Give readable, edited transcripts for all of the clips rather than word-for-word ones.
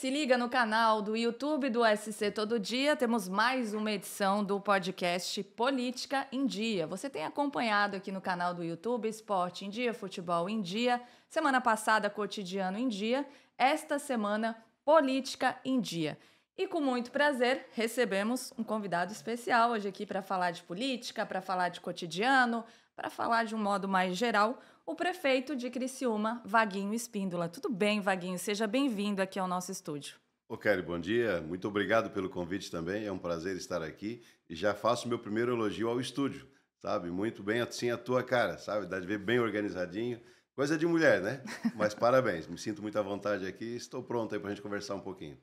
se liga no canal do YouTube do SC Todo Dia, temos mais uma edição do podcast Política em Dia. Você tem acompanhado aqui no canal do YouTube Esporte em Dia, Futebol em Dia, semana passada Cotidiano em Dia, esta semana Política em Dia. E com muito prazer recebemos um convidado especial hoje aqui para falar de política, para falar de cotidiano, para falar de um modo mais geral, o prefeito de Criciúma, Vaguinho Espíndola. Tudo bem, Vaguinho? Seja bem-vindo aqui ao nosso estúdio. Ô, Kelly, bom dia. Muito obrigado pelo convite também. É um prazer estar aqui. E já faço meu primeiro elogio ao estúdio, sabe? Muito bem, assim, a tua cara, sabe? Dá de ver bem organizadinho. Coisa de mulher, né? Mas parabéns. Me sinto muito à vontade aqui. Estou pronto aí para a gente conversar um pouquinho.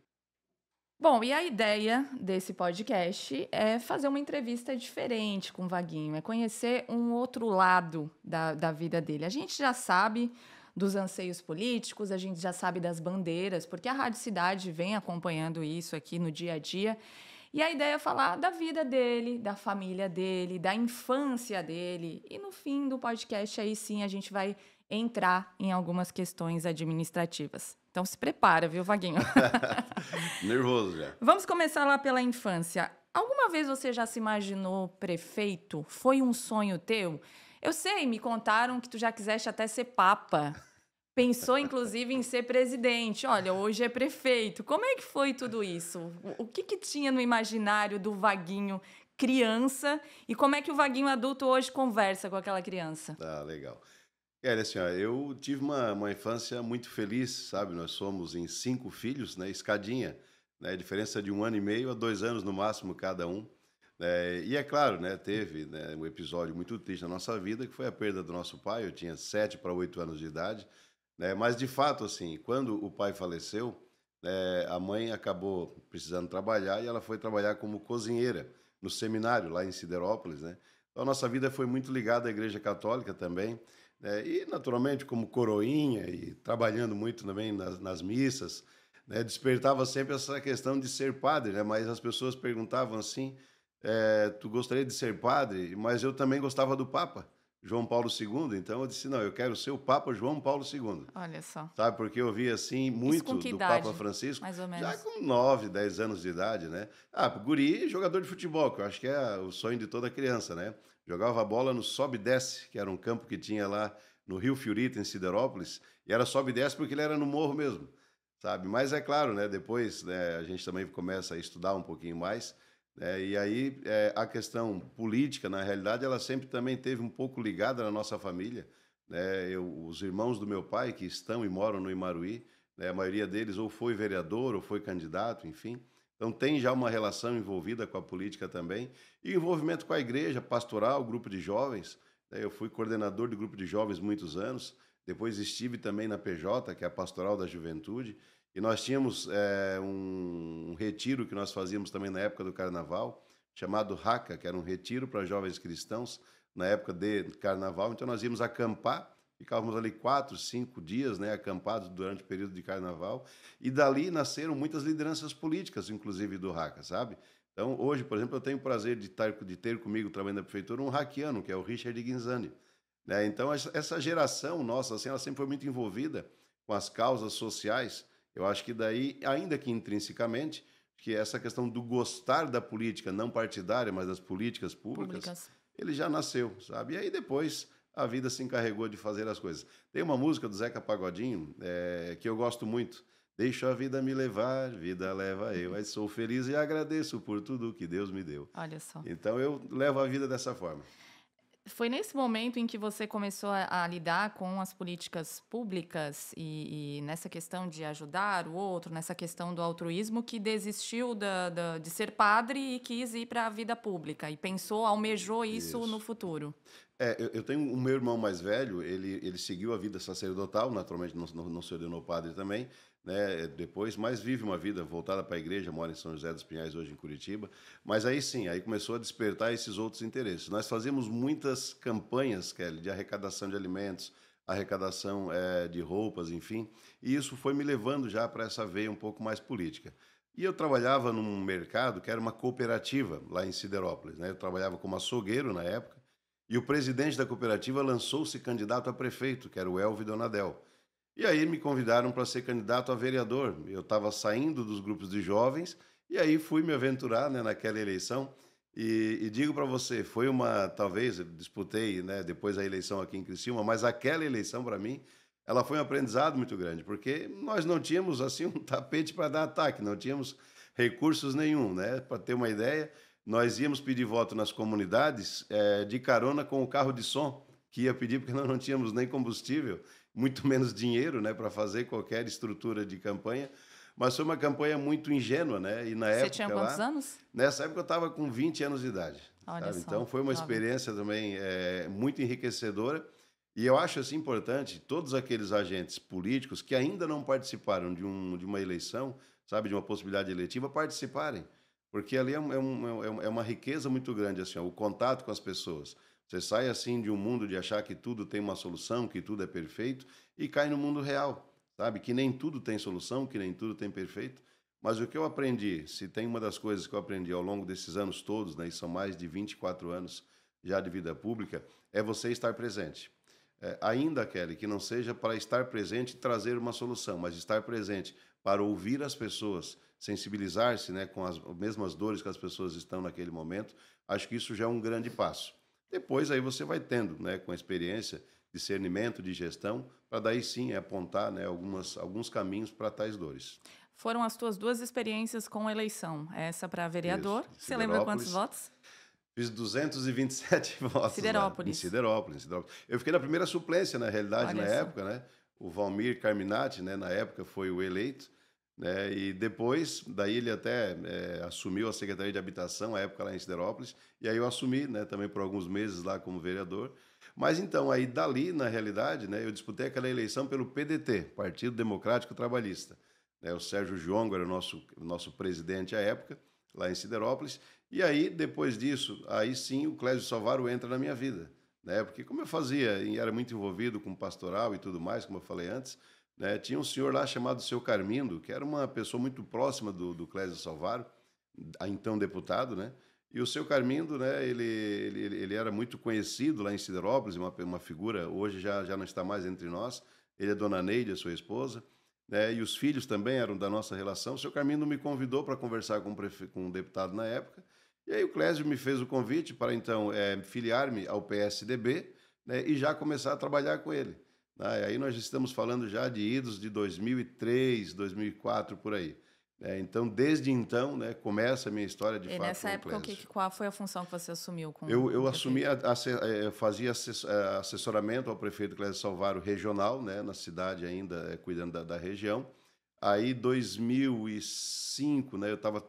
Bom, e a ideia desse podcast é fazer uma entrevista diferente com o Vaguinho, é conhecer um outro lado da vida dele. A gente já sabe dos anseios políticos, a gente já sabe das bandeiras, porque a Rádio Cidade vem acompanhando isso aqui no dia a dia. E a ideia é falar da vida dele, da família dele, da infância dele. E no fim do podcast, aí sim, a gente vai entrar em algumas questões administrativas. Então se prepara, viu, Vaguinho? Nervoso já. Vamos começar lá pela infância. Alguma vez você já se imaginou prefeito? Foi um sonho teu? Eu sei, me contaram que tu já quiseste até ser papa. Pensou, inclusive, em ser presidente. Olha, hoje é prefeito. Como é que foi tudo isso? O que tinha no imaginário do Vaguinho criança? E como é que o Vaguinho adulto hoje conversa com aquela criança? Ah, legal. Assim, ó, eu tive uma infância muito feliz, sabe? Nós somos em 5 filhos, né? Escadinha, né? Diferença de 1 ano e meio a 2 anos no máximo cada um. E é claro, né? Teve, né, um episódio muito triste na nossa vida, que foi a perda do nosso pai. Eu tinha 7 para 8 anos de idade, né? Mas, de fato, assim, quando o pai faleceu, a mãe acabou precisando trabalhar e ela foi trabalhar como cozinheira no seminário lá em Siderópolis, né? Então, a nossa vida foi muito ligada à Igreja Católica também, né? E, naturalmente, como coroinha e trabalhando muito também nas missas, né? Despertava sempre essa questão de ser padre, né? Mas as pessoas perguntavam assim, tu gostaria de ser padre? Mas eu também gostava do Papa, João Paulo II, então eu disse, não, eu quero ser o Papa João Paulo II. Olha só. Sabe, porque eu vi assim Isso com muito que do idade, Papa Francisco, mais ou já menos? com 9, 10 anos de idade, né? Guri, jogador de futebol, que eu acho que é o sonho de toda criança, né? Jogava bola no Sobe e Desce, que era um campo que tinha lá no Rio Fiorito, em Siderópolis, e era Sobe e Desce porque ele era no morro mesmo, sabe? Mas é claro, né? Depois, né, a gente também começa a estudar um pouquinho mais, né? E aí a questão política, na realidade, ela sempre também teve um pouco ligada na nossa família, né? Os irmãos do meu pai, que estão e moram no Imaruí, né? A maioria deles ou foi vereador ou foi candidato, enfim. Então tem já uma relação envolvida com a política também. E envolvimento com a igreja, pastoral, grupo de jovens, né? Eu fui coordenador de grupo de jovens muitos anos, depois estive também na PJ, que é a Pastoral da Juventude, e nós tínhamos um retiro que nós fazíamos também na época do Carnaval, chamado RACA, que era um retiro para jovens cristãos, na época de Carnaval. Então nós íamos acampar, ficávamos ali 4, 5 dias, né, acampados durante o período de Carnaval, e dali nasceram muitas lideranças políticas, inclusive do RACA, sabe? Então hoje, por exemplo, eu tenho o prazer de ter comigo trabalhando na prefeitura um raquiano, que é o Richard Guinzani, né? Então essa geração nossa, assim, ela sempre foi muito envolvida com as causas sociais. Eu acho que daí, ainda que intrinsecamente, que essa questão do gostar da política, não partidária, mas das políticas públicas, Públicas. ele já nasceu, sabe? E aí depois a vida se encarregou de fazer as coisas. Tem uma música do Zeca Pagodinho que eu gosto muito. Deixo a vida me levar, vida leva eu. Aí sou feliz e agradeço por tudo que Deus me deu. Olha só. Então eu levo a vida dessa forma. Foi nesse momento em que você começou a lidar com as políticas públicas e nessa questão de ajudar o outro, nessa questão do altruísmo, que desistiu de ser padre e quis ir para a vida pública e pensou, almejou isso no Isso. futuro. Eu tenho o meu irmão mais velho, ele seguiu a vida sacerdotal, naturalmente não se ordenou padre também, né, depois, mas vive uma vida voltada para a igreja, mora em São José dos Pinhais, hoje em Curitiba, mas aí sim, aí começou a despertar esses outros interesses. Nós fazíamos muitas campanhas, Kelly, de arrecadação de alimentos, arrecadação de roupas, enfim, e isso foi me levando já para essa veia um pouco mais política. E eu trabalhava num mercado que era uma cooperativa lá em Siderópolis, né? Eu trabalhava como açougueiro na época, e o presidente da cooperativa lançou-se candidato a prefeito, que era o Elvio Donadel. E aí me convidaram para ser candidato a vereador. Eu estava saindo dos grupos de jovens e aí fui me aventurar, né, naquela eleição. E digo para você, foi uma, talvez, eu disputei, né, depois a eleição aqui em Criciúma, mas aquela eleição para mim, ela foi um aprendizado muito grande, porque nós não tínhamos assim um tapete para dar ataque, não tínhamos recursos nenhum, né? Para ter uma ideia, nós íamos pedir voto nas comunidades de carona com o carro de som que ia pedir, porque nós não tínhamos nem combustível, muito menos dinheiro, né, para fazer qualquer estrutura de campanha. Mas foi uma campanha muito ingênua, né? E na Você tinha época quantos lá, anos? nessa época eu estava com 20 anos de idade, Olha sabe? só, Então foi uma jovem. experiência também muito enriquecedora. E eu acho assim importante todos aqueles agentes políticos que ainda não participaram de uma eleição, sabe, de uma possibilidade eletiva, participarem. Porque ali é uma riqueza muito grande, assim, ó, o contato com as pessoas. Você sai assim de um mundo de achar que tudo tem uma solução, que tudo é perfeito, e cai no mundo real, sabe? Que nem tudo tem solução, que nem tudo tem perfeito. Mas o que eu aprendi, se tem uma das coisas que eu aprendi ao longo desses anos todos, né, e são mais de 24 anos já de vida pública, é você estar presente. Ainda, Kelly, que não seja para estar presente e trazer uma solução, mas estar presente para ouvir as pessoas, sensibilizar-se, né, com as mesmas dores que as pessoas estão naquele momento, acho que isso já é um grande passo. Depois aí você vai tendo, né, com a experiência, discernimento de gestão, para daí sim apontar, né, alguns caminhos para tais dores. Foram as tuas duas experiências com eleição. Essa para Isso, vereador. em Você lembra quantos Siderópolis. votos? Fiz 227 votos lá, em Siderópolis. Siderópolis, em Siderópolis. Eu fiquei na primeira suplência, na realidade, na Olha só. época, né? O Valmir Carminati, né, na época, foi o eleito, né? E depois, daí ele até assumiu a Secretaria de Habitação, à época lá em Siderópolis, e aí eu assumi, né, também por alguns meses lá como vereador. Mas então, aí dali, na realidade, né, eu disputei aquela eleição pelo PDT, Partido Democrático Trabalhista, né? O Sérgio João era o nosso presidente à época, lá em Siderópolis. E aí, depois disso, aí sim o Clésio Salvaro entra na minha vida, né? Porque como eu fazia, e era muito envolvido com pastoral e tudo mais, como eu falei antes, né? Tinha um senhor lá chamado Seu Carmindo, que era uma pessoa muito próxima do Clésio Salvaro, então deputado, né? E o Seu Carmindo, né, ele era muito conhecido lá em Siderópolis, uma figura, hoje já não está mais entre nós. Ele é Dona Neide, a sua esposa, né, e os filhos também eram da nossa relação. O Seu Carmindo me convidou para conversar com um deputado na época, e aí o Clésio me fez o convite para, então, filiar-me ao PSDB, né, e já começar a trabalhar com ele. Né? E aí nós estamos falando já de idos de 2003, 2004, por aí. Então, desde então, né, começa a minha história de E fato nessa com o época, Clésio. qual foi a função que você assumiu com Eu o assumi, prefeito? eu fazia assessoramento ao prefeito Clésio Salvaro regional, né, na cidade ainda, cuidando da região. Aí, 2005, né, eu tava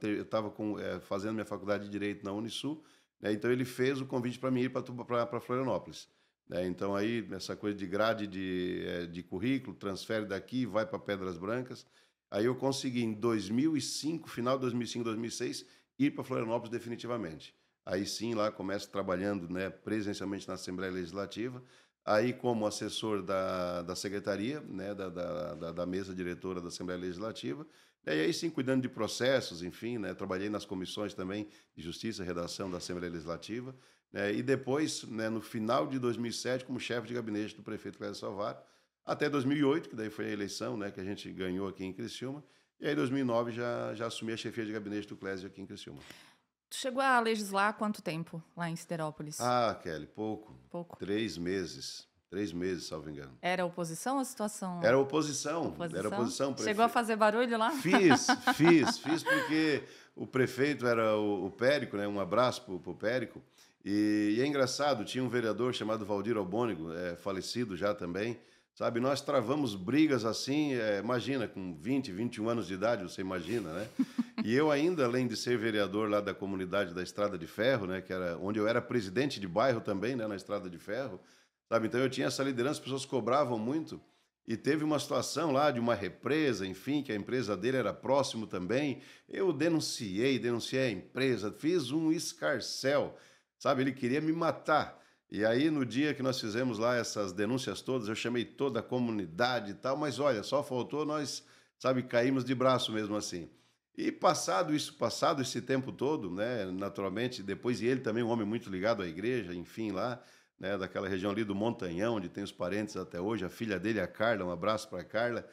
fazendo minha faculdade de Direito na Unisul, né, então ele fez o convite para mim ir para Florianópolis. Né, então, aí, essa coisa de grade de currículo, transfere daqui, vai para Pedras Brancas. Aí eu consegui, em 2005, final de 2005, 2006, ir para Florianópolis definitivamente. Aí sim, lá começo trabalhando, né, presencialmente na Assembleia Legislativa, aí como assessor da secretaria, né, da mesa diretora da Assembleia Legislativa, e aí sim cuidando de processos, enfim, né, trabalhei nas comissões também de Justiça e Redação da Assembleia Legislativa, né, e depois, né, no final de 2007, como chefe de gabinete do prefeito Clésio Salvaro, até 2008, que daí foi a eleição, né, que a gente ganhou aqui em Criciúma, e aí em 2009 já assumi a chefia de gabinete do Clésio aqui em Criciúma. Tu chegou a legislar há quanto tempo lá em Siderópolis? Ah, Kelly, pouco. Pouco. 3 meses. 3 meses, salvo engano. Era oposição ou situação? Era oposição. Era Oposição? oposição. Chegou a fazer barulho lá? Fiz porque o prefeito era o Périco, né? Um abraço pro Périco. E é engraçado, tinha um vereador chamado Valdir Albônigo, falecido já também. Sabe, nós travamos brigas assim, imagina, com 20, 21 anos de idade, você imagina, né? E eu ainda, além de ser vereador lá da comunidade da Estrada de Ferro, né, que era onde eu era presidente de bairro também, né, na Estrada de Ferro, sabe? Então eu tinha essa liderança, as pessoas cobravam muito. E teve uma situação lá de uma represa, enfim, que a empresa dele era próximo também. Eu denunciei a empresa, fiz um escarcéu, sabe? Ele queria me matar. E aí, no dia que nós fizemos lá essas denúncias todas, eu chamei toda a comunidade e tal, mas olha, só faltou nós, sabe, caímos de braço mesmo assim. E passado esse tempo todo, né, naturalmente, depois, e ele também um homem muito ligado à igreja, enfim, lá, né, daquela região ali do Montanhão, onde tem os parentes até hoje, a filha dele, a Carla, um abraço para a Carla.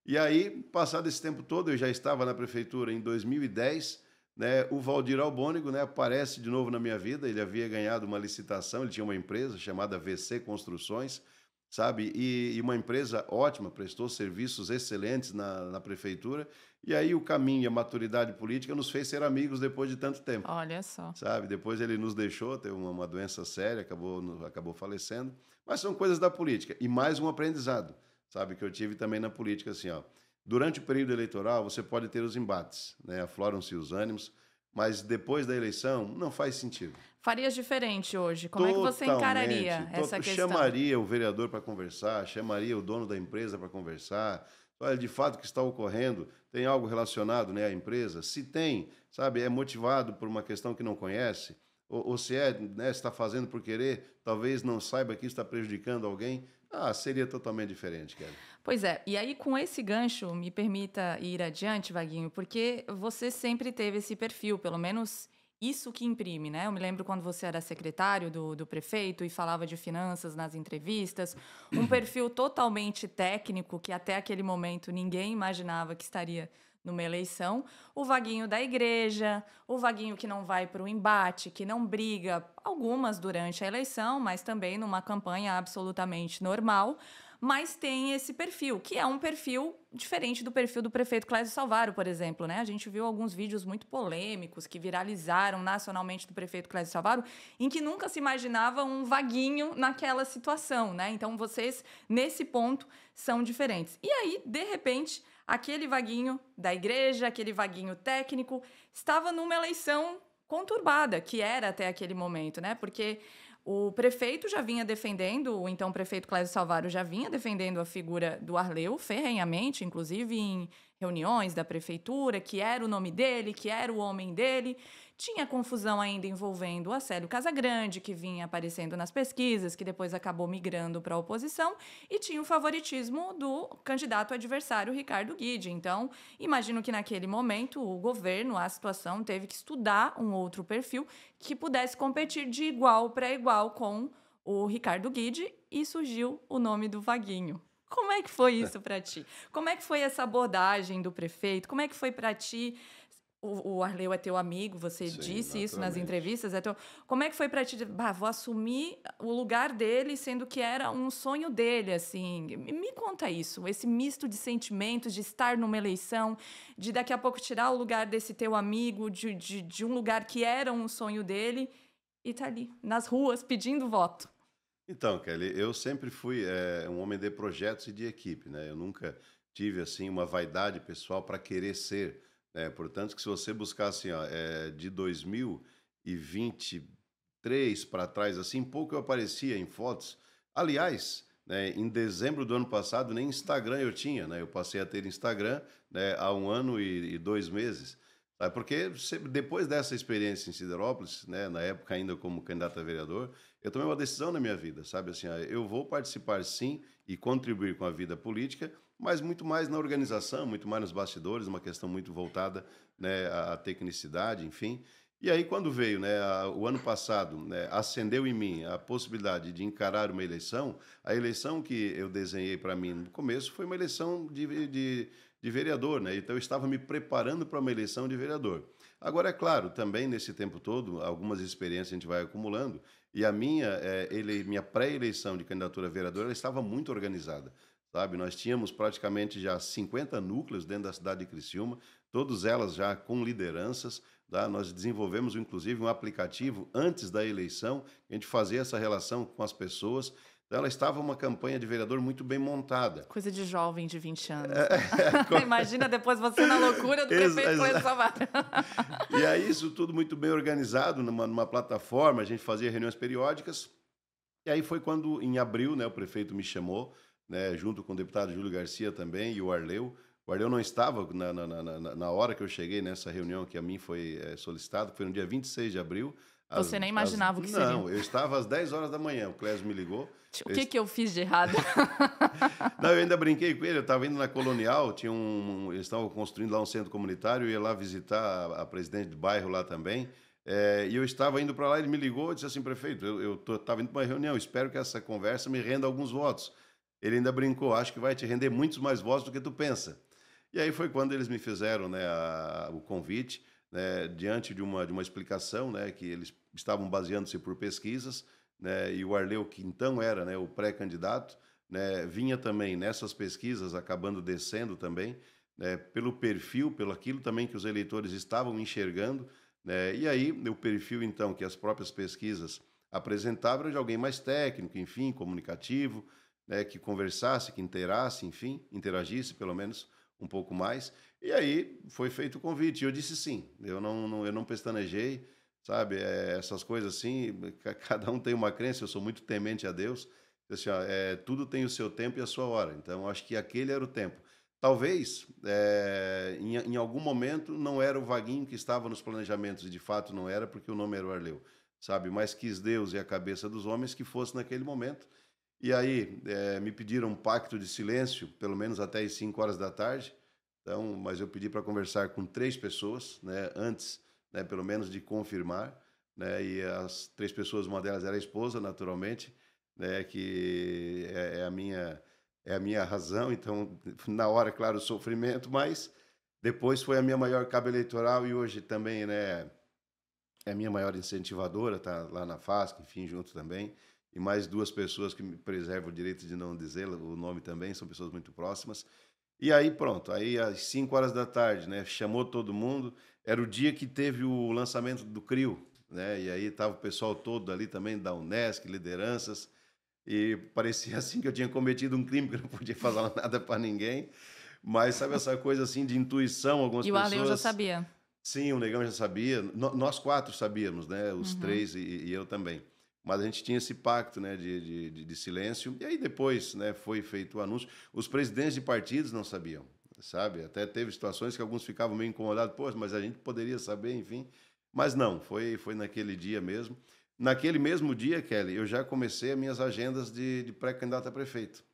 E aí, passado esse tempo todo, eu já estava na prefeitura em 2010, né, o Valdir Albônigo, né, aparece de novo na minha vida. Ele havia ganhado uma licitação, ele tinha uma empresa chamada VC Construções, sabe? E uma empresa ótima, prestou serviços excelentes na prefeitura. E aí o caminho e a maturidade política nos fez ser amigos depois de tanto tempo, Olha só. sabe? Depois ele nos deixou, teve uma doença séria, acabou falecendo. Mas são coisas da política. E mais um aprendizado, sabe? Que eu tive também na política, assim, ó. Durante o período eleitoral, você pode ter os embates, né? Afloram-se os ânimos, mas depois da eleição, não faz sentido. Farias diferente hoje? Como é que você encararia essa questão? Chamaria o vereador para conversar, chamaria o dono da empresa para conversar. Olha, de fato, o que está ocorrendo, tem algo relacionado, né, à empresa? Se tem, sabe, é motivado por uma questão que não conhece, ou se né, está fazendo por querer, talvez não saiba que está prejudicando alguém, seria totalmente diferente, cara. Pois é, e aí com esse gancho, me permita ir adiante, Vaguinho, porque você sempre teve esse perfil, pelo menos isso que imprime, né? Eu me lembro quando você era secretário do prefeito e falava de finanças nas entrevistas, um perfil totalmente técnico que até aquele momento ninguém imaginava que estaria numa eleição, o Vaguinho da igreja, o Vaguinho que não vai para o embate, que não briga, algumas durante a eleição, mas também numa campanha absolutamente normal, mas tem esse perfil, que é um perfil diferente do perfil do prefeito Clésio Salvaro, por exemplo, né? A gente viu alguns vídeos muito polêmicos que viralizaram nacionalmente do prefeito Clésio Salvaro, em que nunca se imaginava um Vaguinho naquela situação, né? Então, vocês, nesse ponto, são diferentes. E aí, de repente, aquele Vaguinho da igreja, aquele Vaguinho técnico, estava numa eleição conturbada, que era até aquele momento, né? Porque o prefeito já vinha defendendo, o então prefeito Clésio Salvaro já vinha defendendo a figura do Arleu ferrenhamente, inclusive em reuniões da prefeitura, que era o nome dele, que era o homem dele. Tinha confusão ainda envolvendo o Acélio Casagrande, que vinha aparecendo nas pesquisas, que depois acabou migrando para a oposição, e tinha o favoritismo do candidato adversário, Ricardo Guide. Então, imagino que naquele momento o governo, a situação, teve que estudar um outro perfil que pudesse competir de igual para igual com o Ricardo Guide, e surgiu o nome do Vaguinho. Como é que foi isso para ti? Como é que foi essa abordagem do prefeito? Como é que foi para ti? O Arleu é teu amigo, você Sim, disse isso nas naturalmente. entrevistas. Como é que foi para ti? Vou assumir o lugar dele, sendo que era um sonho dele, assim. Me conta isso, esse misto de sentimentos, de estar numa eleição, de daqui a pouco tirar o lugar desse teu amigo, de um lugar que era um sonho dele, e tá ali, nas ruas, pedindo voto. Então, Kelly, eu sempre fui um homem de projetos e de equipe, né? Eu nunca tive assim uma vaidade pessoal para querer ser, né? Portanto, que se você buscar assim, ó, de 2023 para trás, assim, pouco eu aparecia em fotos. Aliás, né, em dezembro do ano passado, nem Instagram eu tinha, né? Eu passei a ter Instagram, né, há 1 ano e 2 meses. Sabe? Porque depois dessa experiência em Siderópolis, né, na época ainda como candidato a vereador, eu tomei uma decisão na minha vida, sabe? Assim, eu vou participar sim e contribuir com a vida política, mas muito mais na organização, muito mais nos bastidores, uma questão muito voltada, né, à tecnicidade, enfim. E aí, quando veio, né, o ano passado, né, acendeu em mim a possibilidade de encarar uma eleição, a eleição que eu desenhei para mim no começo foi uma eleição de vereador, né? Então, eu estava me preparando para uma eleição de vereador. Agora, é claro, também nesse tempo todo, algumas experiências a gente vai acumulando, e a minha pré-eleição de candidatura a vereador, ela estava muito organizada, sabe? Nós tínhamos praticamente já 50 núcleos dentro da cidade de Criciúma, todas elas já com lideranças, tá? Nós desenvolvemos, inclusive, um aplicativo antes da eleição, a gente fazia essa relação com as pessoas. Então, ela estava uma campanha de vereador muito bem montada. Coisa de jovem de 20 anos. Imagina depois você na loucura do prefeito Clésio Salvaro. E aí, isso tudo muito bem organizado, numa plataforma, a gente fazia reuniões periódicas. E aí foi quando, em abril, né, o prefeito me chamou, né, junto com o deputado Júlio Garcia também e o Arleu. O Arleu não estava na hora que eu cheguei nessa reunião que a mim foi solicitada, que foi no dia 26 de abril. Você nem imaginava o que seria. Não, eu estava às 10 horas da manhã, o Clésio me ligou. O que eu fiz de errado? Não, eu ainda brinquei com ele, eu estava indo na Colonial, eles estavam construindo lá um centro comunitário, eu ia lá visitar a presidente do bairro lá também, E eu estava indo para lá, ele me ligou e disse assim, prefeito, eu estava indo para uma reunião, espero que essa conversa me renda alguns votos. Ele ainda brincou, acho que vai te render muitos mais votos do que tu pensa. E aí foi quando eles me fizeram, né, o convite, né, diante de uma explicação, né, que eles estavam baseando-se por pesquisas, né, e o Arleu, que então era, né, o pré-candidato, né, vinha também nessas pesquisas, acabando descendo também, né, pelo perfil, pelo aquilo também que os eleitores estavam enxergando, né, e aí o perfil, então, que as próprias pesquisas apresentavam era de alguém mais técnico, enfim, comunicativo, né, que conversasse, que interasse, enfim, interagisse pelo menos um pouco mais. E aí foi feito o convite. E eu disse sim. Eu não pestanejei, sabe? Essas coisas assim, cada um tem uma crença. Eu sou muito temente a Deus. Assim, ó, tudo tem o seu tempo e a sua hora. Então, eu acho que aquele era o tempo. Talvez, em algum momento, não era o Vaguinho que estava nos planejamentos, e de fato não era, porque o nome era o Arleu, sabe? Mas quis Deus e a cabeça dos homens que fosse naquele momento. E aí, me pediram um pacto de silêncio, pelo menos até as 5 horas da tarde. Então, mas eu pedi para conversar com 3 pessoas, né, antes, né, pelo menos de confirmar, né, e as 3 pessoas, uma delas era a esposa, naturalmente, né, que é a minha razão. Então, na hora, claro, o sofrimento, mas depois foi a minha maior cabo eleitoral e hoje também, né, é a minha maior incentivadora, tá lá na FASC, enfim, junto também. E mais 2 pessoas que me preservam o direito de não dizer o nome também, são pessoas muito próximas. E aí pronto, aí às 5 horas da tarde, né, chamou todo mundo, era o dia que teve o lançamento do CRIO, né, e aí estava o pessoal todo ali também da Unesc, lideranças, e parecia assim que eu tinha cometido um crime, que eu não podia falar nada para ninguém, mas sabe essa coisa assim de intuição, algumas E o Arleu já pessoas... sabia. Sim, o Negão já sabia. Nós 4 sabíamos, né? Os Uhum. 3 e eu também. Mas a gente tinha esse pacto, né, de silêncio. E aí depois, né, foi feito o anúncio. Os presidentes de partidos não sabiam, sabe? Até teve situações que alguns ficavam meio incomodados. Pô, mas a gente poderia saber, enfim. Mas não, foi naquele dia mesmo. Naquele mesmo dia, Kelly, eu já comecei as minhas agendas de pré-candidato a prefeito,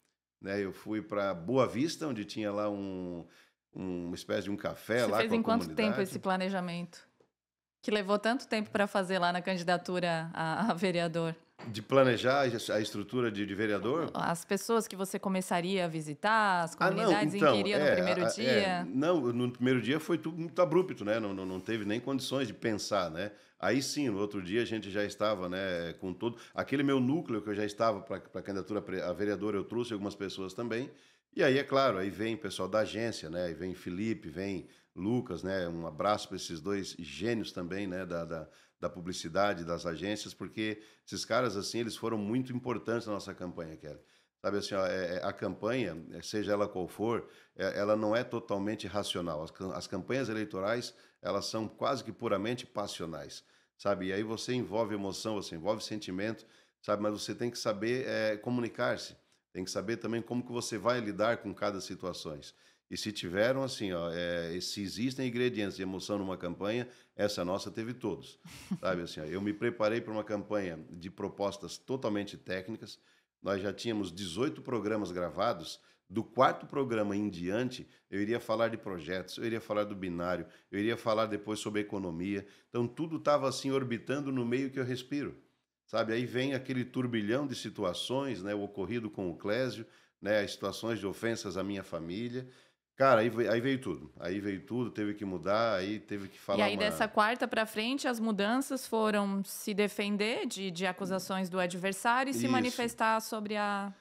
né? Eu fui para Boa Vista, onde tinha lá uma espécie de um café Você lá fez com a em quanto tempo comunidade. esse planejamento? Que levou tanto tempo para fazer lá na candidatura a vereador? De planejar a estrutura de vereador? As pessoas que você começaria a visitar, as Ah, não, comunidades em que então, iria no primeiro dia? não, no primeiro dia foi tudo muito abrupto, né? Não teve nem condições de pensar, né? Aí sim, no outro dia a gente já estava, né, com todo aquele meu núcleo que eu já estava para a candidatura a vereador, eu trouxe algumas pessoas também. E aí, é claro, aí vem pessoal da agência, né? Aí vem Felipe, vem Lucas, né? Um abraço para esses 2 gênios também, né? Da publicidade, das agências, porque esses caras, assim, eles foram muito importantes na nossa campanha, Kelly. Sabe assim, ó, a campanha, seja ela qual for, ela não é totalmente racional. As campanhas eleitorais, elas são quase que puramente passionais, sabe? E aí você envolve emoção, você envolve sentimento, sabe? Mas você tem que saber comunicar-se, tem que saber também como que você vai lidar com cada situações. E se tiveram, assim, ó, se existem ingredientes de emoção numa campanha, essa nossa teve todos, sabe? Assim, ó, eu me preparei para uma campanha de propostas totalmente técnicas. Nós já tínhamos 18 programas gravados. Do 4º programa em diante, eu iria falar de projetos, eu iria falar do binário, eu iria falar depois sobre economia. Então, tudo estava assim orbitando no meio que eu respiro, sabe? Aí vem aquele turbilhão de situações, né? O ocorrido com o Clésio, né? As situações de ofensas à minha família. Cara, aí veio tudo. Aí veio tudo, teve que mudar, aí teve que E falar aí, dessa uma... quarta para frente, as mudanças foram se defender de acusações do adversário e se Isso. manifestar sobre a.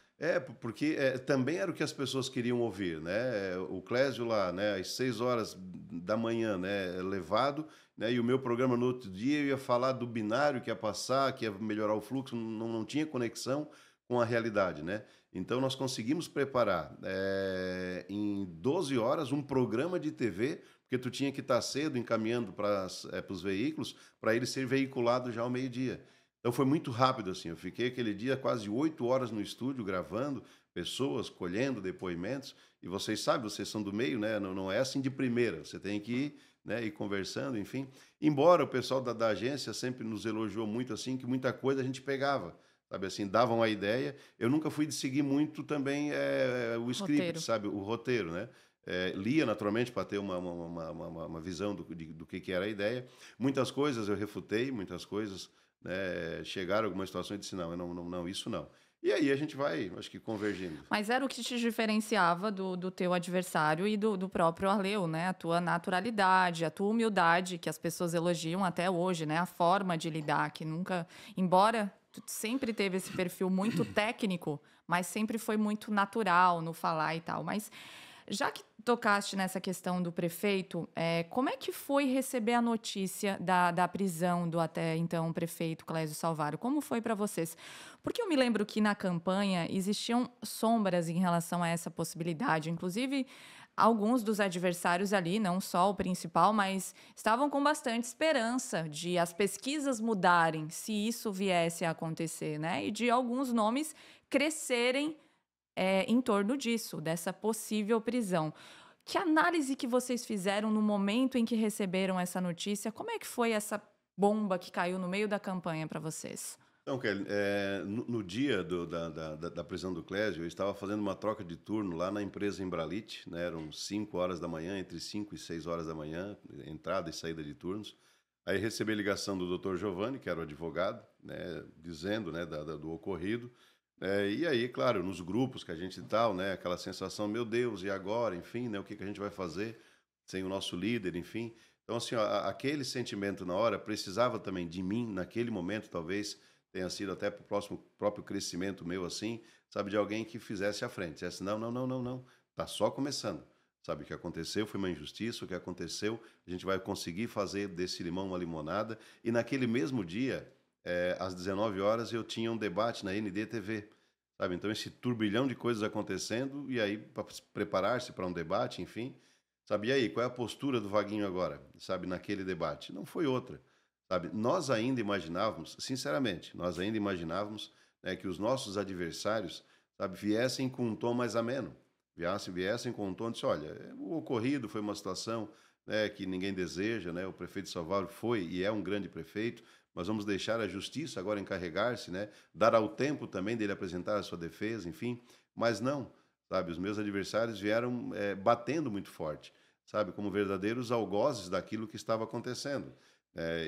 Porque também era o que as pessoas queriam ouvir, né? O Clésio lá, né, às 6 horas da manhã, né, levado, né, e o meu programa no outro dia eu ia falar do binário que ia passar, que ia melhorar o fluxo, não tinha conexão com a realidade, né? Então nós conseguimos preparar em 12 horas um programa de TV, porque tu tinha que estar cedo encaminhando para os veículos, para ele ser veiculado já ao meio-dia. Então foi muito rápido, assim. Eu fiquei aquele dia quase 8 horas no estúdio gravando, pessoas colhendo depoimentos. E vocês sabem, vocês são do meio, né? Não é assim de primeira. Você tem que ir, né, ir conversando, enfim. Embora o pessoal da agência sempre nos elogiou muito, assim, que muita coisa a gente pegava, sabe assim, davam a ideia. Eu nunca fui de seguir muito também o script, Roteiro. sabe, o roteiro, né? lia naturalmente para ter uma visão do que era a ideia. Muitas coisas eu refutei, muitas coisas, né, chegaram a algumas situações e disse, não, eu não, isso não. E aí a gente vai, acho que, convergindo. Mas era o que te diferenciava do teu adversário e do próprio Arleu, né? A tua naturalidade, a tua humildade, que as pessoas elogiam até hoje, né? A forma de lidar, que nunca... Embora tu sempre teve esse perfil muito técnico, mas sempre foi muito natural no falar e tal. Mas já que tocaste nessa questão do prefeito, como é que foi receber a notícia da prisão do até então prefeito Clésio Salvaro? Como foi para vocês? Porque eu me lembro que na campanha existiam sombras em relação a essa possibilidade. Inclusive, alguns dos adversários ali, não só o principal, mas estavam com bastante esperança de as pesquisas mudarem, se isso viesse a acontecer, né? E de alguns nomes crescerem em torno disso, dessa possível prisão. Que análise que vocês fizeram no momento em que receberam essa notícia? Como é que foi essa bomba que caiu no meio da campanha para vocês? Então, Kelly, no dia da prisão do Clésio, eu estava fazendo uma troca de turno lá na empresa Embralite, né? Eram 5 horas da manhã, entre 5 e 6 horas da manhã, entrada e saída de turnos. Aí recebi a ligação do Dr. Giovanni, que era o advogado, né, dizendo, né, do ocorrido. E aí, claro, nos grupos que a gente tal, né, aquela sensação, meu Deus, e agora, enfim, né, o que a gente vai fazer sem o nosso líder, enfim. Então, assim, ó, aquele sentimento na hora precisava também de mim, naquele momento, talvez tenha sido até para o próprio crescimento meu, assim, sabe, de alguém que fizesse à frente, dissesse, não, não, não, não, não, tá só começando. Sabe, o que aconteceu foi uma injustiça, o que aconteceu, a gente vai conseguir fazer desse limão uma limonada. E naquele mesmo dia, às 19 horas, eu tinha um debate na NDTV, sabe? Então, esse turbilhão de coisas acontecendo, e aí, para preparar-se para um debate, enfim, sabe? E aí, qual é a postura do Vaguinho agora, sabe, naquele debate? Não foi outra, sabe? Nós ainda imaginávamos, sinceramente, nós ainda imaginávamos, né, que os nossos adversários, sabe, viessem com um tom mais ameno, viessem com um tom de, olha, o ocorrido foi uma situação, né, que ninguém deseja, né? O prefeito Salvador foi e é um grande prefeito, mas vamos deixar a justiça agora encarregar-se, né? Dar ao tempo também dele apresentar a sua defesa, enfim. Mas não, sabe? Os meus adversários vieram batendo muito forte, sabe? Como verdadeiros algozes daquilo que estava acontecendo.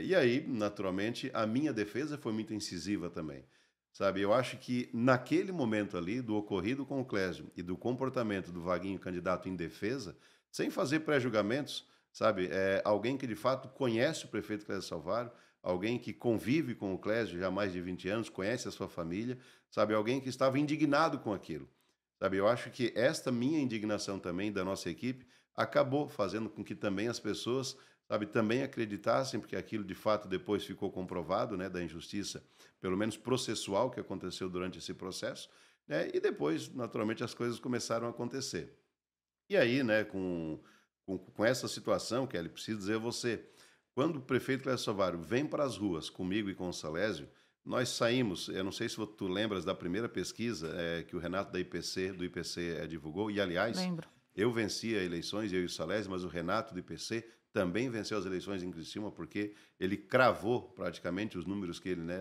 E aí, naturalmente, a minha defesa foi muito incisiva também, sabe? Eu acho que naquele momento ali, do ocorrido com o Clésio e do comportamento do Vaguinho candidato em defesa, sem fazer pré-julgamentos, sabe? Alguém que de fato conhece o prefeito Clésio Salvaro, alguém que convive com o Clésio já há mais de 20 anos, conhece a sua família, sabe? Alguém que estava indignado com aquilo, sabe? Eu acho que esta minha indignação também da nossa equipe acabou fazendo com que também as pessoas, sabe, também acreditassem, porque aquilo de fato depois ficou comprovado, né, da injustiça, pelo menos processual, que aconteceu durante esse processo, né? E depois, naturalmente, as coisas começaram a acontecer. E aí, né, com essa situação, Kelly, preciso dizer a você, quando o prefeito Clésio Salvaro vem para as ruas comigo e com o Salésio, nós saímos, eu não sei se tu lembras da primeira pesquisa que o Renato do IPC divulgou, e aliás, Lembro. eu venci as eleições, eu e o Salésio, mas o Renato do IPC também venceu as eleições em Criciúma, porque ele cravou praticamente os números que ele, né,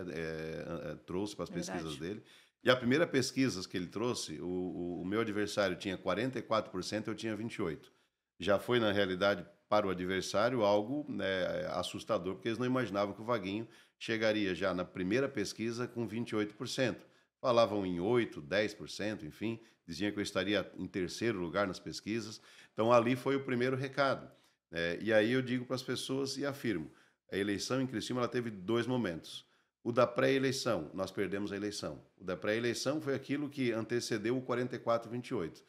trouxe para as pesquisas dele. E a primeira pesquisa que ele trouxe, o meu adversário tinha 44%, eu tinha 28%. Já foi, na realidade, para o adversário algo, né, assustador, porque eles não imaginavam que o Vaguinho chegaria já na primeira pesquisa com 28%. Falavam em 8%, 10%, enfim, diziam que eu estaria em terceiro lugar nas pesquisas. Então, ali foi o primeiro recado. E aí eu digo para as pessoas e afirmo, a eleição em Criciúma ela teve dois momentos. O da pré-eleição, nós perdemos a eleição. O da pré-eleição foi aquilo que antecedeu o 44-28.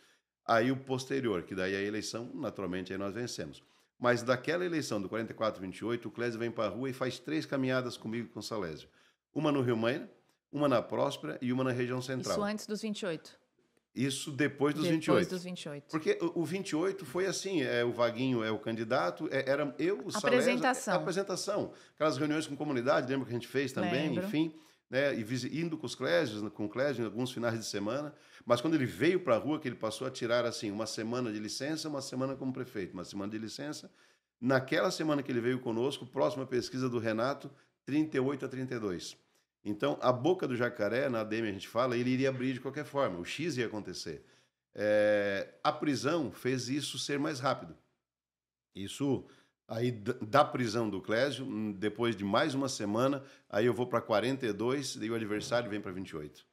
Aí o posterior, que daí a eleição, naturalmente, aí nós vencemos. Mas daquela eleição do 44-28, o Clésio vem para a rua e faz 3 caminhadas comigo com o Salésio. Uma no Rio Maina, uma na Próspera e uma na região central. Isso antes dos 28? Isso depois dos 28. Depois dos 28. Porque o 28 foi assim, o Vaguinho é o candidato, era eu, o Salésio... Apresentação. A apresentação. Aquelas reuniões com comunidade, lembra que a gente fez também, Lembro. enfim, né, e indo com o Clésio em alguns finais de semana, mas quando ele veio para a rua, que ele passou a tirar assim, uma semana de licença, uma semana como prefeito, uma semana de licença, naquela semana que ele veio conosco, próxima pesquisa do Renato, 38-32. Então, a boca do jacaré, na ADM a gente fala, ele iria abrir de qualquer forma, o X ia acontecer. A prisão fez isso ser mais rápido. Isso aí da prisão do Clésio, depois de mais uma semana, aí eu vou para 42, daí o adversário vem para 28.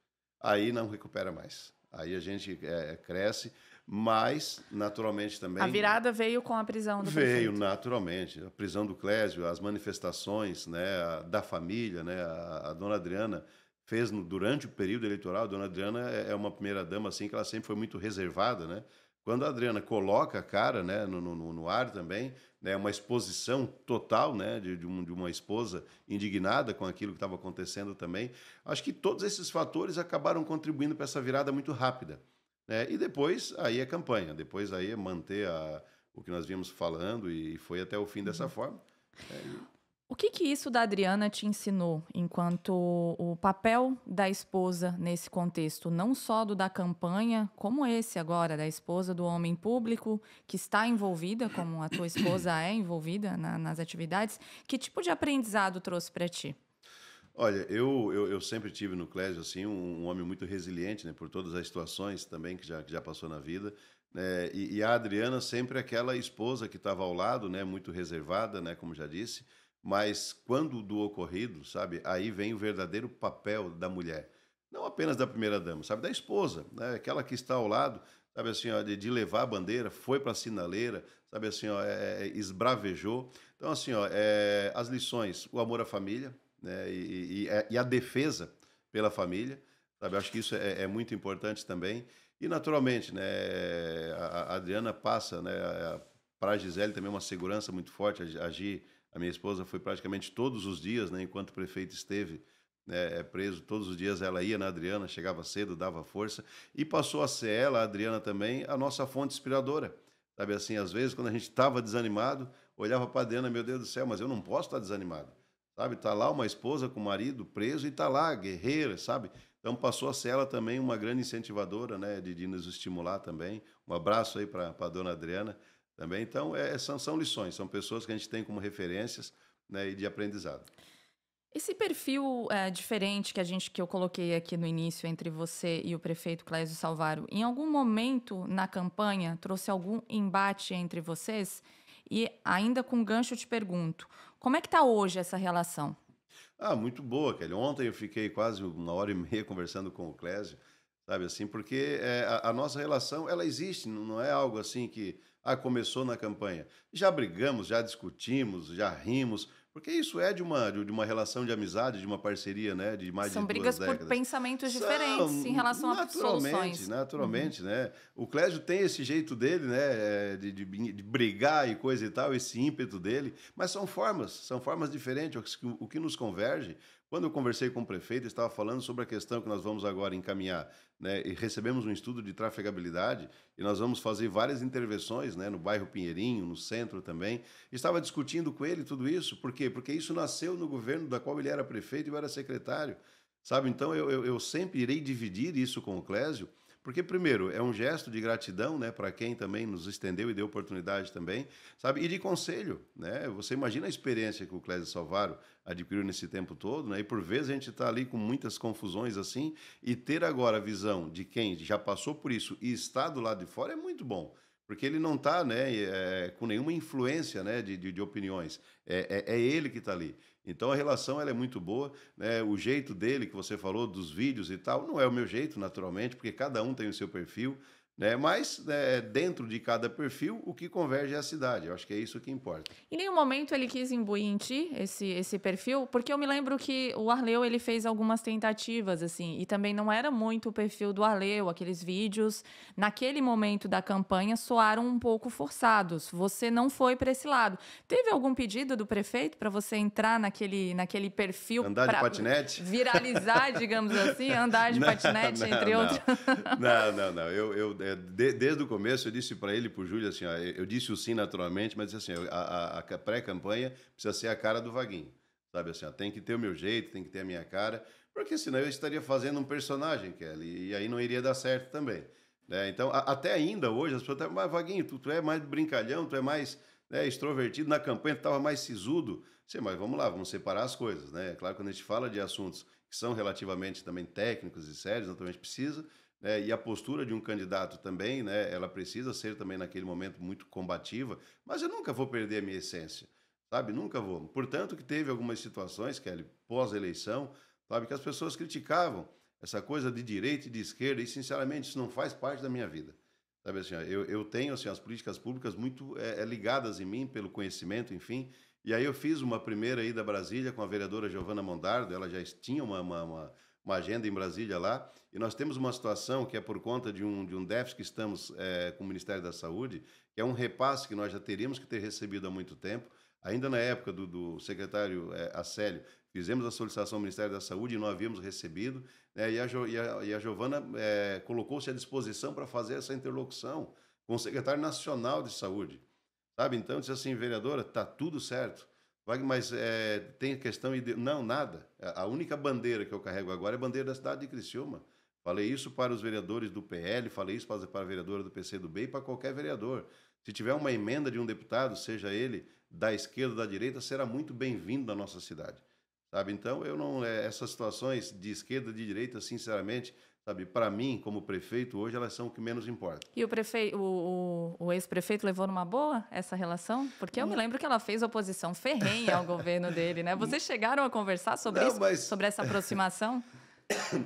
Aí não recupera mais. Aí a gente cresce, mas naturalmente A também virada veio com a prisão do veio prefeito. naturalmente a prisão do Clésio, as manifestações, né, da família, né, a dona Adriana fez durante o período eleitoral. A dona Adriana é uma primeira dama assim que ela sempre foi muito reservada, né? Quando a Adriana coloca a cara, né, no ar também, né, uma exposição total, né, de uma esposa indignada com aquilo que estava acontecendo também. Acho que todos esses fatores acabaram contribuindo para essa virada muito rápida, né? E depois aí é campanha, depois aí é manter o que nós vimos falando e foi até o fim dessa Uhum. forma. né? O que que isso da Adriana te ensinou enquanto o papel da esposa nesse contexto, não só do da campanha, como esse agora, da esposa do homem público que está envolvida, como a tua esposa é envolvida nas atividades? Que tipo de aprendizado trouxe para ti? Olha, eu sempre tive no Clésio assim um homem muito resiliente, né, por todas as situações também que já passou na vida, né, e a Adriana sempre aquela esposa que estava ao lado, né, muito reservada, né, como já disse, mas quando do ocorrido, sabe, aí vem o verdadeiro papel da mulher, não apenas da primeira dama, sabe, da esposa, né, aquela que está ao lado, sabe assim, ó, de levar a bandeira, foi para a sinaleira, sabe assim, ó, esbravejou. Então assim, ó, as lições, o amor à família, né, e a defesa pela família, sabe? Eu acho que isso é muito importante também. E naturalmente, né, a Adriana passa, né, para a Gisele também uma segurança muito forte. A Gi, a minha esposa, foi praticamente todos os dias, né, enquanto o prefeito esteve, né, preso, todos os dias ela ia na Adriana, chegava cedo, dava força, e passou a ser ela, a Adriana também, a nossa fonte inspiradora. Sabe assim, às vezes, quando a gente estava desanimado, olhava para a Adriana, meu Deus do céu, mas eu não posso estar desanimado. Sabe, tá lá uma esposa com o marido preso e tá lá, guerreira, sabe? Então passou a ser ela também uma grande incentivadora, né, de nos estimular também. Um abraço aí para a dona Adriana também. Então, são lições, são pessoas que a gente tem como referências, né, e de aprendizado. Esse perfil diferente que eu coloquei aqui no início entre você e o prefeito Clésio Salvaro, em algum momento na campanha trouxe algum embate entre vocês? E ainda com gancho eu te pergunto, como é que está hoje essa relação? Ah, muito boa, Kelly. Ontem eu fiquei quase uma hora e meia conversando com o Clésio, sabe assim, porque a nossa relação, ela existe, não é algo assim que começou na campanha. Já brigamos, já discutimos, já rimos, porque isso é de uma relação de amizade, de uma parceria, né, de mais de São duas brigas por décadas. pensamentos São, diferentes em relação a naturalmente, soluções. Uhum. naturalmente, né? O Clésio tem esse jeito dele, né, de brigar e coisa e tal, esse ímpeto dele, mas são formas diferentes. O que nos converge, quando eu conversei com o prefeito, eu estava falando sobre a questão que nós vamos agora encaminhar, né, e recebemos um estudo de trafegabilidade, e nós vamos fazer várias intervenções, né, no bairro Pinheirinho, no centro também. Estava discutindo com ele tudo isso, por quê? Porque isso nasceu no governo da qual ele era prefeito e eu era secretário. Sabe, então eu sempre irei dividir isso com o Clésio, porque, primeiro, é um gesto de gratidão, né, para quem também nos estendeu e deu oportunidade também, sabe, e de conselho, né? Você imagina a experiência que o Clésio Salvaro adquiriu nesse tempo todo, né? E por vezes a gente está ali com muitas confusões assim, e ter agora a visão de quem já passou por isso e está do lado de fora é muito bom. Porque ele não está, né, com nenhuma influência, né, de opiniões. É ele que está ali. Então a relação ela é muito boa, né? O jeito dele que você falou dos vídeos e tal, não é o meu jeito, naturalmente, porque cada um tem o seu perfil, né? Mas dentro de cada perfil, o que converge é a cidade. Eu acho que é isso que importa. Em nenhum momento ele quis imbuir em ti esse perfil? Porque eu me lembro que o Arleu ele fez algumas tentativas, assim, e também não era muito o perfil do Arleu, aqueles vídeos, naquele momento da campanha, soaram um pouco forçados. Você não foi para esse lado. Teve algum pedido do prefeito para você entrar naquele perfil Andar de para patinete? viralizar, digamos assim, andar de Não, patinete, não, entre outros? não. Não, não, não. Desde o começo eu disse para ele e para o Júlio assim, ó, eu disse o sim naturalmente, mas disse assim, a pré-campanha precisa ser a cara do Vaguinho, sabe assim, ó, tem que ter o meu jeito, tem que ter a minha cara, porque senão eu estaria fazendo um personagem, Kelly, e aí não iria dar certo também, né? Então, até ainda hoje as pessoas estão, mas Vaguinho, tu é mais brincalhão, tu é mais, né, extrovertido, na campanha tu estava mais sisudo. Sim, mas vamos lá, vamos separar as coisas, né? É claro, quando a gente fala de assuntos que são relativamente também técnicos e sérios, naturalmente precisa, né, e a postura de um candidato também, né, ela precisa ser também naquele momento muito combativa, mas eu nunca vou perder a minha essência, sabe? Nunca vou. Portanto, que teve algumas situações, Kelly, pós-eleição, sabe, que as pessoas criticavam essa coisa de direita e de esquerda, e sinceramente isso não faz parte da minha vida. Sabe assim, ó, eu tenho assim, as políticas públicas muito ligadas em mim pelo conhecimento, enfim. E aí eu fiz uma primeira ida a Brasília com a vereadora Giovana Mondardo, ela já tinha uma agenda em Brasília lá, e nós temos uma situação que é por conta de um déficit que estamos com o Ministério da Saúde, que é um repasse que nós já teríamos que ter recebido há muito tempo. Ainda na época do secretário Acélio, fizemos a solicitação ao Ministério da Saúde e não havíamos recebido, né, e a Giovana colocou-se à disposição para fazer essa interlocução com o secretário nacional de saúde, sabe? Então, disse assim, vereadora, está tudo certo, mas tem questão... Não, nada. A única bandeira que eu carrego agora é a bandeira da cidade de Criciúma. Falei isso para os vereadores do PL, falei isso para a vereadora do PCdoB e para qualquer vereador. Se tiver uma emenda de um deputado, seja ele da esquerda ou da direita, será muito bem-vindo na nossa cidade. Sabe? Então, eu não essas situações de esquerda e de direita, sinceramente, sabe, para mim, como prefeito, hoje elas são o que menos importa. E o ex-prefeito levou numa boa essa relação? Porque eu me lembro que ela fez oposição ferrenha ao governo dele, né? Vocês chegaram a conversar sobre Não, isso, mas sobre essa aproximação?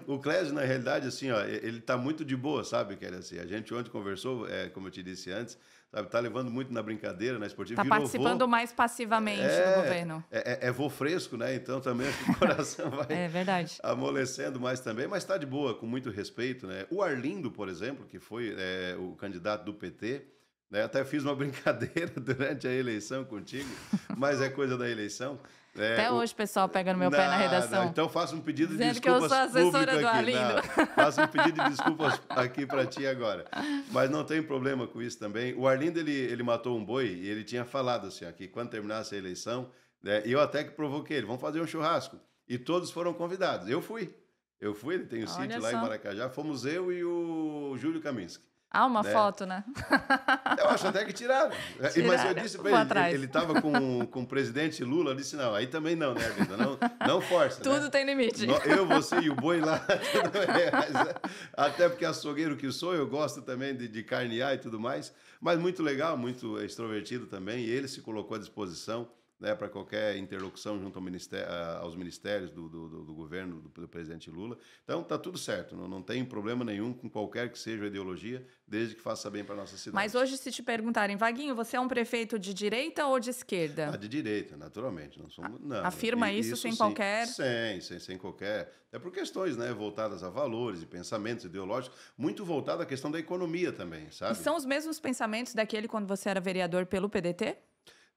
o Clésio, na realidade, assim, ó, ele está muito de boa, sabe, Kelly? Assim, a gente ontem conversou, como eu te disse antes, sabe, tá levando muito na brincadeira, na esportiva, Está virou participando mais passivamente do governo. É vô fresco, né? Então também acho que o coração vai É verdade. amolecendo mais também, mas está de boa, com muito respeito, né? O Arlindo, por exemplo, que foi o candidato do PT, né? Até fiz uma brincadeira durante a eleição contigo, mas é coisa da eleição. Até hoje o pessoal pega no meu pé na Não, redação. então faço um pedido de Dizendo que eu desculpas sou assessora público do aqui. Arlindo. Não, faço um pedido de desculpas aqui para ti agora. Mas não tem problema com isso também. O Arlindo, ele matou um boi e ele tinha falado assim, ó, que quando terminasse a eleição, né, eu até que provoquei ele, vamos fazer um churrasco. E todos foram convidados. Eu fui, ele tem um sítio lá em Maracajá, fomos eu e o Júlio Kaminski. Ah, uma né? foto, né? Eu acho até que tiraram. Mas eu disse para ele estava com o presidente Lula, eu disse, não, aí também não, né, Arlindo? Não força. Tudo né? tem limite. Eu, você e o boi lá, tudo bem, até porque açougueiro que sou, eu gosto também de carnear e tudo mais, mas muito legal, muito extrovertido também, e ele se colocou à disposição, né, para qualquer interlocução junto aos ministérios do governo do presidente Lula. Então, está tudo certo, não tem problema nenhum com qualquer que seja a ideologia, desde que faça bem para a nossa cidade. Mas hoje, se te perguntarem, Vaguinho, você é um prefeito de direita ou de esquerda? De direita, naturalmente. Não somos, não, afirma isso sem sim, qualquer... Sem qualquer... É por questões, né, voltadas a valores e pensamentos ideológicos, muito voltado à questão da economia também, sabe? E são os mesmos pensamentos daquele quando você era vereador pelo PDT?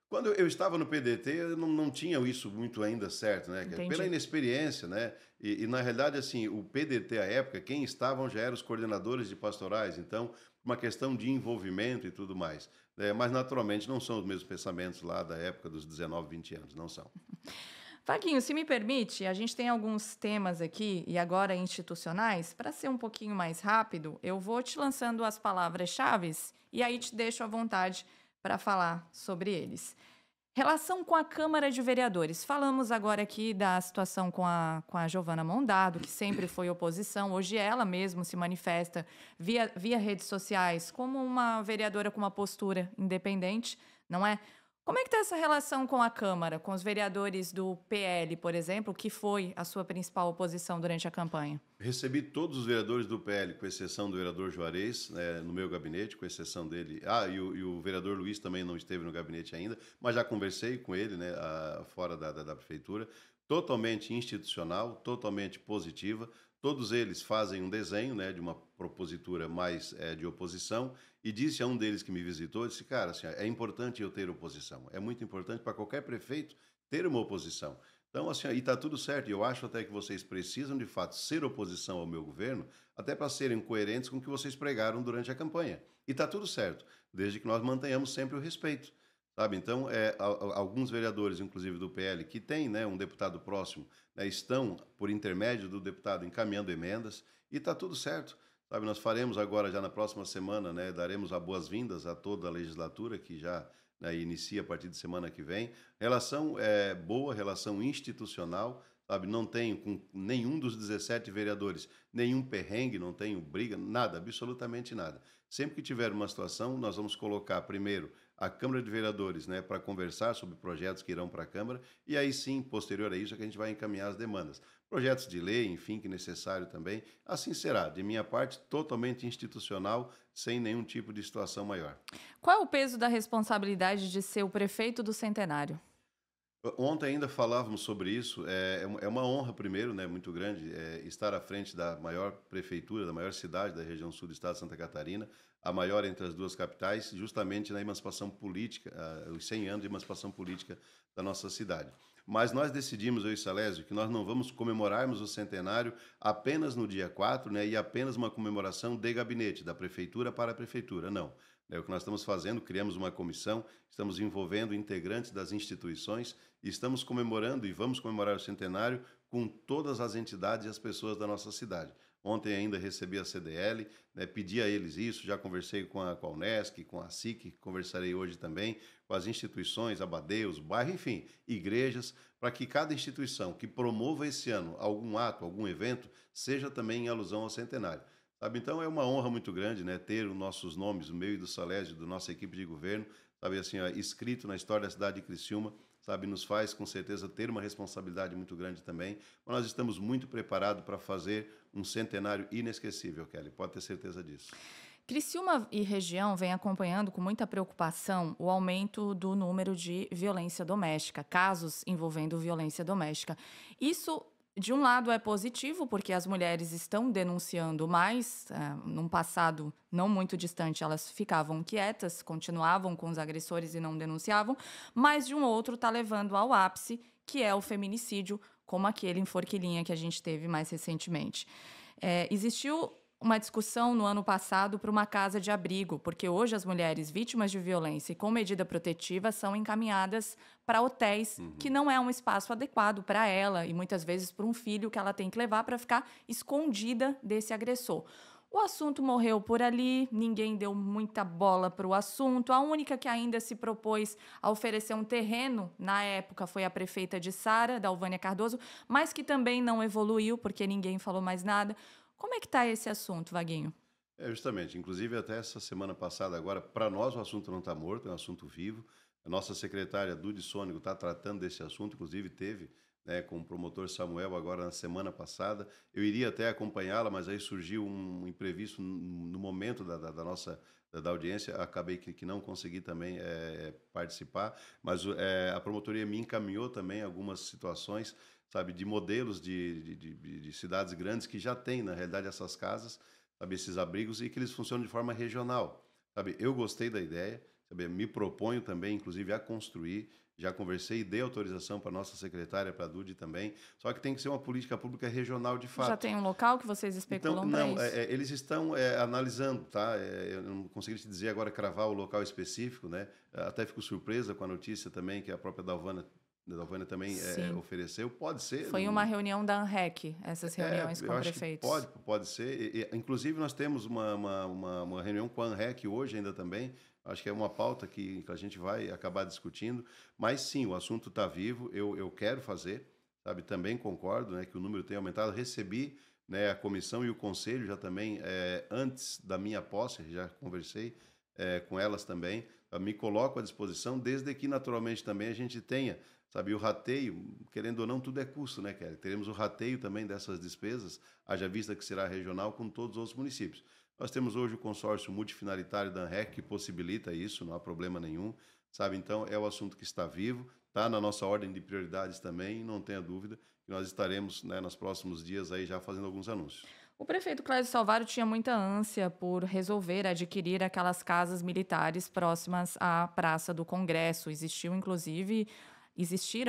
Quando eu estava no PDT, eu não tinha isso muito ainda certo, né? Entendi. Pela inexperiência, né? E, na realidade, assim, o PDT, à época, quem estavam já eram os coordenadores de pastorais, então, uma questão de envolvimento e tudo mais. Mas, naturalmente, não são os mesmos pensamentos lá da época dos 19, 20 anos, não são. Vaguinho, se me permite, a gente tem alguns temas aqui, e agora institucionais. Para ser um pouquinho mais rápido, eu vou te lançando as palavras-chave e aí te deixo à vontade para falar sobre eles. Relação com a Câmara de Vereadores. Falamos agora aqui da situação com a Giovana Mondardo, que sempre foi oposição. Hoje ela mesma se manifesta via redes sociais como uma vereadora com uma postura independente, não é? Como é que está essa relação com a Câmara, com os vereadores do PL, por exemplo, que foi a sua principal oposição durante a campanha? Recebi todos os vereadores do PL, com exceção do vereador Juarez, no meu gabinete, com exceção dele. E o vereador Luiz também não esteve no gabinete ainda, mas já conversei com ele, né, fora da prefeitura. Totalmente institucional, totalmente positiva. Todos eles fazem um desenho, né, de uma propositura mais de oposição, e disse a um deles que me visitou, disse, cara, assim, é importante eu ter oposição, é muito importante para qualquer prefeito ter uma oposição. Então, assim, e está tudo certo, e eu acho até que vocês precisam, de fato, ser oposição ao meu governo, até para serem coerentes com o que vocês pregaram durante a campanha. E está tudo certo, desde que nós mantenhamos sempre o respeito. Sabe? Então, alguns vereadores, inclusive do PL, que têm, né, um deputado próximo, né, estão, por intermédio do deputado, encaminhando emendas, e está tudo certo. Sabe? Nós faremos agora, já na próxima semana, né, daremos as boas-vindas a toda a legislatura, que já, né, inicia a partir de semana que vem. Relação boa, relação institucional, sabe? Não tenho com nenhum dos 17 vereadores nenhum perrengue, não tenho briga, nada, absolutamente nada. Sempre que tiver uma situação, nós vamos colocar primeiro a Câmara de Vereadores, né, para conversar sobre projetos que irão para a Câmara, e aí sim, posterior a isso, é que a gente vai encaminhar as demandas. Projetos de lei, enfim, que necessário também, assim será. De minha parte, totalmente institucional, sem nenhum tipo de situação maior. Qual é o peso da responsabilidade de ser o prefeito do Centenário? Ontem ainda falávamos sobre isso. É uma honra, primeiro, né, muito grande, estar à frente da maior prefeitura, da maior cidade da região sul do estado de Santa Catarina, a maior entre as duas capitais, justamente na emancipação política, os 100 anos de emancipação política da nossa cidade. Mas nós decidimos, eu e Salésio, que nós não vamos comemorarmos o centenário apenas no dia 4, né, e apenas uma comemoração de gabinete, da prefeitura para a prefeitura, não. É o que nós estamos fazendo, criamos uma comissão, estamos envolvendo integrantes das instituições e estamos comemorando e vamos comemorar o centenário com todas as entidades e as pessoas da nossa cidade. Ontem ainda recebi a CDL, né, pedi a eles isso, já conversei com a Unesc, com a SIC, conversarei hoje também, com as instituições, Abadeus, bairro, enfim, igrejas, para que cada instituição que promova esse ano algum ato, algum evento, seja também em alusão ao centenário. Sabe, então é uma honra muito grande, né, ter os nossos nomes, o meu e do Salésio, da nossa equipe de governo, sabe, assim, ó, escrito na história da cidade de Criciúma, sabe, nos faz com certeza ter uma responsabilidade muito grande também. Mas nós estamos muito preparados para fazer um centenário inesquecível, Kelly, pode ter certeza disso. Criciúma e região vem acompanhando com muita preocupação o aumento do número de violência doméstica, casos envolvendo violência doméstica. Isso, de um lado, é positivo, porque as mulheres estão denunciando mais. Num passado não muito distante, elas ficavam quietas, continuavam com os agressores e não denunciavam, mas, de um outro, está levando ao ápice, que é o feminicídio, como aquele em Forquilinha que a gente teve mais recentemente. Existiu uma discussão no ano passado para uma casa de abrigo, porque hoje as mulheres vítimas de violência e com medida protetiva são encaminhadas para hotéis, que não é um espaço adequado para ela e muitas vezes para um filho que ela tem que levar para ficar escondida desse agressor. O assunto morreu por ali, ninguém deu muita bola para o assunto. A única que ainda se propôs a oferecer um terreno, na época, foi a prefeita de Sara, Dalvânia Cardoso, mas que também não evoluiu, porque ninguém falou mais nada. Como é que está esse assunto, Vaguinho? Justamente, inclusive até essa semana passada agora, para nós o assunto não está morto, é um assunto vivo. A nossa secretária Dudy Sônico está tratando desse assunto, inclusive teve, né, com o promotor Samuel agora na semana passada. Eu iria até acompanhá-la, mas aí surgiu um imprevisto no momento da nossa da audiência, acabei que não consegui também participar, mas a promotoria me encaminhou também algumas situações, sabe, de modelos de cidades grandes que já têm, na realidade, essas casas, sabe, esses abrigos, e que eles funcionam de forma regional, sabe? Eu gostei da ideia, sabe? Me proponho também, inclusive, a construir. Já conversei e dei autorização para a nossa secretária, para a Dude também. Só que tem que ser uma política pública regional de Já fato. tem um local que vocês Então, especulam para não, isso? eles estão analisando, tá? Eu não consegui te dizer agora, cravar o local específico, né? Até fico surpresa com a notícia também que a própria Dalvânia também Sim. ofereceu. Pode ser. Foi uma reunião da ANREC, essas reuniões Eu com acho que prefeitos. pode ser. Inclusive, nós temos uma reunião com a ANREC hoje ainda também. Acho que é uma pauta que a gente vai acabar discutindo. Mas sim, o assunto está vivo. Eu quero fazer, sabe? Também concordo, né, que o número tem aumentado. Recebi, né, a comissão e o conselho já também, antes da minha posse, já conversei com elas também. Me coloco à disposição, desde que naturalmente também a gente tenha, sabe, o rateio, querendo ou não, tudo é custo, né, Kelly? Teremos o rateio também dessas despesas, haja vista que será regional com todos os outros municípios. Nós temos hoje o consórcio multifinalitário da ANREC que possibilita isso, não há problema nenhum, sabe? Então, é o assunto que está vivo, está na nossa ordem de prioridades também, e não tenha dúvida que nós estaremos, né, nos próximos dias aí já fazendo alguns anúncios. O prefeito Clésio Salvaro tinha muita ânsia por resolver adquirir aquelas casas militares próximas à Praça do Congresso. Existiram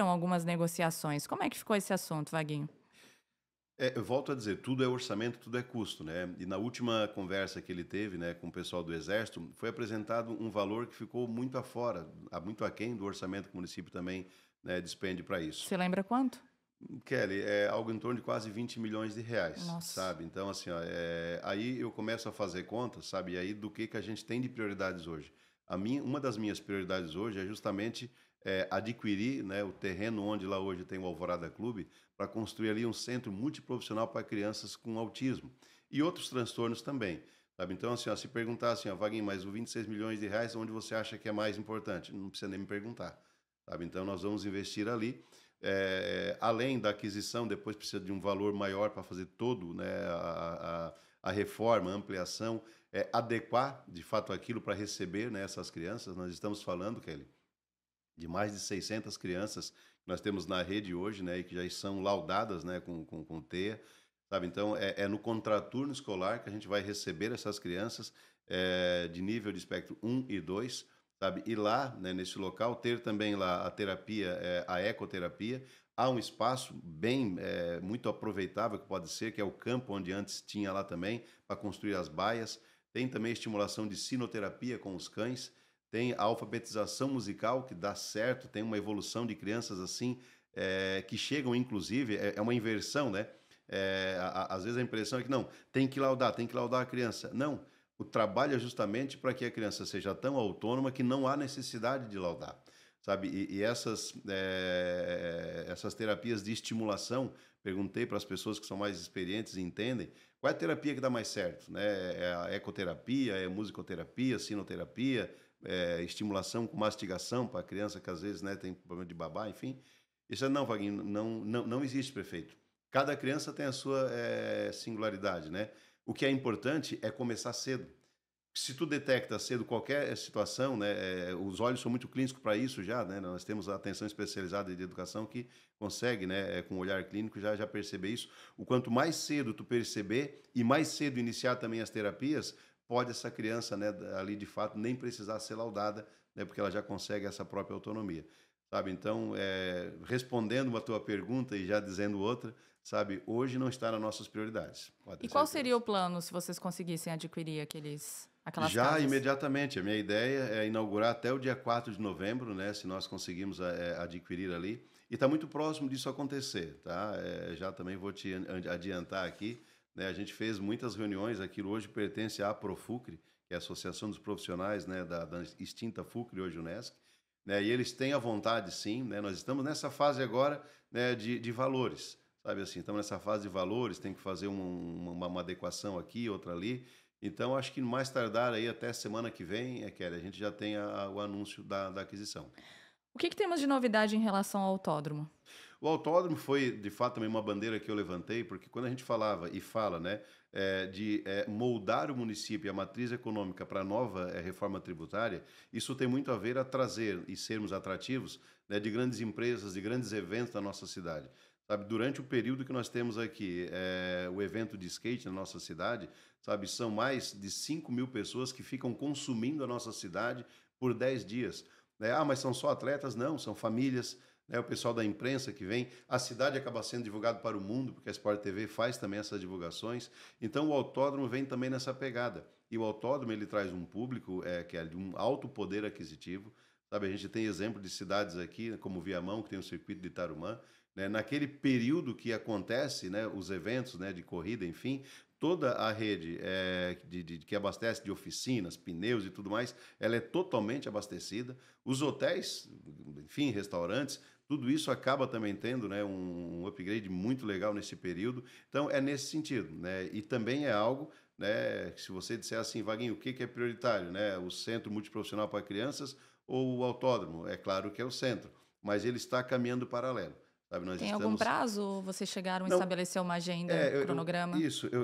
algumas negociações. Como é que ficou esse assunto, Vaguinho? Eu volto a dizer, tudo é orçamento, tudo é custo, né? E na última conversa que ele teve, né, com o pessoal do Exército, foi apresentado um valor que ficou muito afora, muito aquém do orçamento que o município também, né, despende para isso. Você lembra quanto? Kelly, é algo em torno de quase 20 milhões de reais, Nossa. sabe? Então, assim, ó, aí eu começo a fazer contas, sabe? E aí do que a gente tem de prioridades hoje. Uma das minhas prioridades hoje é justamente adquirir, né, o terreno onde lá hoje tem o Alvorada Clube, para construir ali um centro multiprofissional para crianças com autismo e outros transtornos também. Sabe? Então, assim, ó, se perguntar assim, ó, Vaguinho, mas o 26 milhões de reais, onde você acha que é mais importante? Não precisa nem me perguntar. Sabe? Então, nós vamos investir ali. Além da aquisição, depois precisa de um valor maior para fazer todo, né, a reforma, a ampliação, adequar de fato aquilo para receber, né, essas crianças. Nós estamos falando, Kelly, de mais de 600 crianças que nós temos na rede hoje, né, e que já são laudadas, né, com TEA, sabe? Então, no contraturno escolar que a gente vai receber essas crianças de nível de espectro 1 e 2, sabe? E lá, né, nesse local, ter também lá a terapia, a ecoterapia. Há um espaço bem, muito aproveitável que pode ser, que é o campo onde antes tinha lá também, para construir as baias. Tem também estimulação de sinoterapia com os cães. Tem a alfabetização musical, que dá certo. Tem uma evolução de crianças assim, que chegam, inclusive, é uma inversão, né? Às vezes a impressão é que não, tem que laudar a criança. Não, o trabalho é justamente para que a criança seja tão autônoma que não há necessidade de laudar, sabe? E essas terapias de estimulação, perguntei para as pessoas que são mais experientes e entendem, qual é a terapia que dá mais certo, né? É a ecoterapia, é a musicoterapia, sinoterapia, estimulação com mastigação para a criança que às vezes, né, tem problema de babá, enfim. Isso não, Vaguinho, não existe, prefeito. Cada criança tem a sua singularidade, né? O que é importante é começar cedo. Se tu detecta cedo qualquer situação, né, os olhos são muito clínicos para isso já, né? Nós temos a atenção especializada de educação que consegue, né, com o olhar clínico já perceber isso. O quanto mais cedo tu perceber e mais cedo iniciar também as terapias, pode essa criança, né, ali de fato nem precisar ser laudada, né, porque ela já consegue essa própria autonomia, sabe? Então, respondendo a tua pergunta e já dizendo outra, sabe, hoje não está nas nossas prioridades. Pode ter E qual certeza. seria o plano se vocês conseguissem adquirir aquelas Já casas? imediatamente. A minha ideia é inaugurar até o dia 4 de novembro, né? Se nós conseguirmos adquirir ali. E está muito próximo disso acontecer, tá? Já também vou te adiantar aqui, né? A gente fez muitas reuniões, aquilo hoje pertence à Profucre, que é a Associação dos Profissionais, né, da extinta Fucre, hoje Unesc, né? E eles têm a vontade, sim, né? Nós estamos nessa fase agora, né, de valores, sabe assim? Estamos nessa fase de valores, tem que fazer uma adequação aqui, outra ali. Então, acho que mais tardar aí até semana que vem, Kelly, a gente já tem o anúncio da aquisição. O que temos de novidade em relação ao autódromo? O autódromo foi, de fato, também uma bandeira que eu levantei, porque quando a gente falava e fala, né, de moldar o município e a matriz econômica para a nova reforma tributária, isso tem muito a ver a trazer e sermos atrativos, né, de grandes empresas, de grandes eventos da nossa cidade. Sabe, durante o período que nós temos aqui o evento de skate na nossa cidade, sabe, são mais de 5.000 pessoas que ficam consumindo a nossa cidade por 10 dias. Né? Ah, mas são só atletas? Não, são famílias, né? O pessoal da imprensa que vem. A cidade acaba sendo divulgada para o mundo, porque a Sport TV faz também essas divulgações. Então o autódromo vem também nessa pegada. E o autódromo ele traz um público que é de um alto poder aquisitivo. Sabe, a gente tem exemplo de cidades aqui, como Viamão, que tem o circuito de Tarumã, né? Naquele período que acontece, né, os eventos, né, de corrida, enfim, toda a rede que abastece de oficinas, pneus e tudo mais, ela é totalmente abastecida. Os hotéis, enfim, restaurantes, tudo isso acaba também tendo, né, um upgrade muito legal nesse período. Então, é nesse sentido, né? E também é algo, né, que se você disser assim, Vaguinho, o que é prioritário, né? O centro multiprofissional para crianças ou o autódromo? É claro que é o centro, mas ele está caminhando paralelo. Sabe, nós Tem algum estamos. prazo? Vocês chegaram a Não, estabelecer uma agenda, cronograma?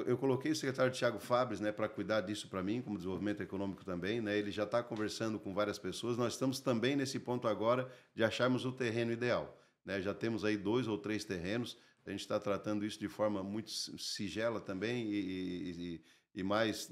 eu coloquei o secretário Tiago Fabres, né, para cuidar disso para mim, como desenvolvimento econômico também, né, ele já está conversando com várias pessoas, nós estamos também nesse ponto agora de acharmos o terreno ideal, né, já temos aí 2 ou 3 terrenos, a gente está tratando isso de forma muito sigela também e mais,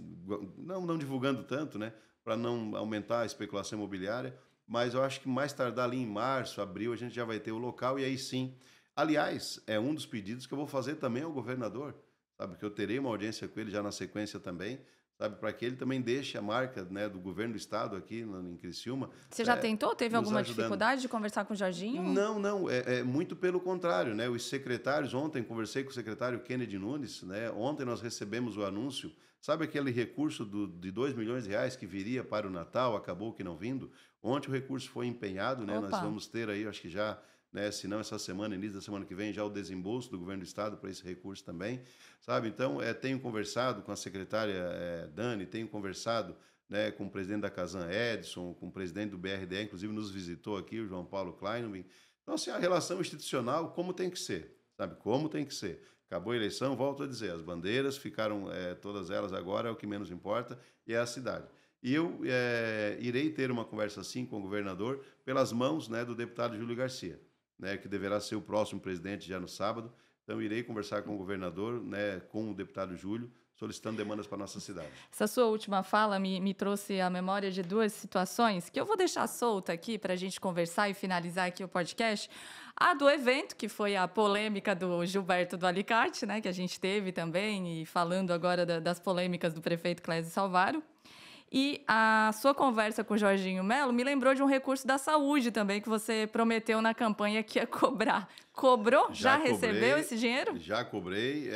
não divulgando tanto, né, para não aumentar a especulação imobiliária, mas eu acho que mais tardar ali em março, abril, a gente já vai ter o local e aí sim. Aliás, é um dos pedidos que eu vou fazer também ao governador, sabe? Que eu terei uma audiência com ele já na sequência também, sabe, para que ele também deixe a marca, né, do governo do estado aqui em Criciúma. Você já tentou? Teve nos alguma ajudando. dificuldade de conversar com o Jorginho? Não, é muito pelo contrário, né? Os secretários, ontem conversei com o secretário Kennedy Nunes, né? Ontem nós recebemos o anúncio, sabe aquele recurso de 2 milhões de reais que viria para o Natal, acabou que não vindo? Ontem o recurso foi empenhado, né? Opa. Nós vamos ter aí, acho que já, né, se não essa semana, início da semana que vem, já o desembolso do governo do estado para esse recurso também, sabe? Então, tenho conversado com a secretária Dani, tenho conversado, né, com o presidente da Casan Edson, com o presidente do BRDE, inclusive nos visitou aqui, o João Paulo Kleinwin. Então, assim, a relação institucional, como tem que ser, sabe? Como tem que ser. Acabou a eleição, volto a dizer, as bandeiras ficaram, todas elas agora, é o que menos importa, e é a cidade. E eu irei ter uma conversa assim com o governador, pelas mãos, né, do deputado Júlio Garcia, né, que deverá ser o próximo presidente já no sábado. Então, irei conversar com o governador, né, com o deputado Júlio, solicitando demandas para a nossa cidade. Essa sua última fala me trouxe à memória de duas situações que eu vou deixar solta aqui para a gente conversar e finalizar aqui o podcast. A do evento, que foi a polêmica do Gilberto do Alicate, né, que a gente teve também, e falando agora das polêmicas do prefeito Clésio Salvaro. E a sua conversa com o Jorginho Melo me lembrou de um recurso da saúde também, que você prometeu na campanha que ia cobrar. Cobrou? Já recebeu esse dinheiro? Já cobrei.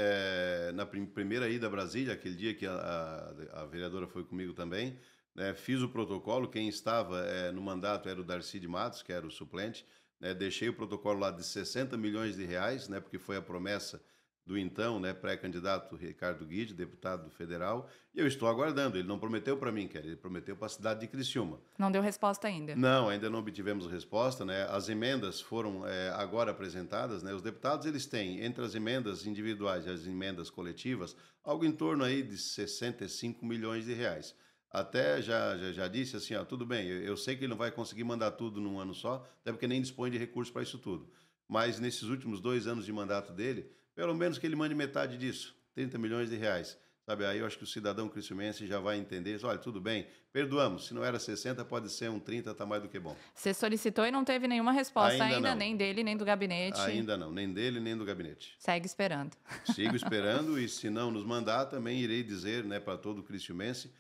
Na primeira ida a Brasília, aquele dia que a vereadora foi comigo também, né, fiz o protocolo. Quem estava no mandato era o Darcy de Matos, que era o suplente. Né, deixei o protocolo lá de 60 milhões de reais, né, porque foi a promessa do então, né, pré-candidato Ricardo Guide, deputado federal, e eu estou aguardando. Ele não prometeu para mim, ele prometeu para a cidade de Criciúma. Não deu resposta ainda? Não, ainda não obtivemos resposta, né? As emendas foram agora apresentadas, né? Os deputados, eles têm, entre as emendas individuais e as emendas coletivas, algo em torno aí de 65 milhões de reais. Até já disse assim, ó, tudo bem, eu sei que ele não vai conseguir mandar tudo num ano só, até porque nem dispõe de recursos para isso tudo. Mas nesses últimos 2 anos de mandato dele, pelo menos que ele mande metade disso, 30 milhões de reais. Sabe, aí eu acho que o cidadão criciumense já vai entender, olha, tudo bem, perdoamos, se não era 60, pode ser um 30, tá mais do que bom. Você solicitou e não teve nenhuma resposta ainda, não. nem dele, nem do gabinete? Ainda não, nem dele, nem do gabinete. Segue esperando. Sigo esperando e se não nos mandar, também irei dizer, né, para todo criciumense,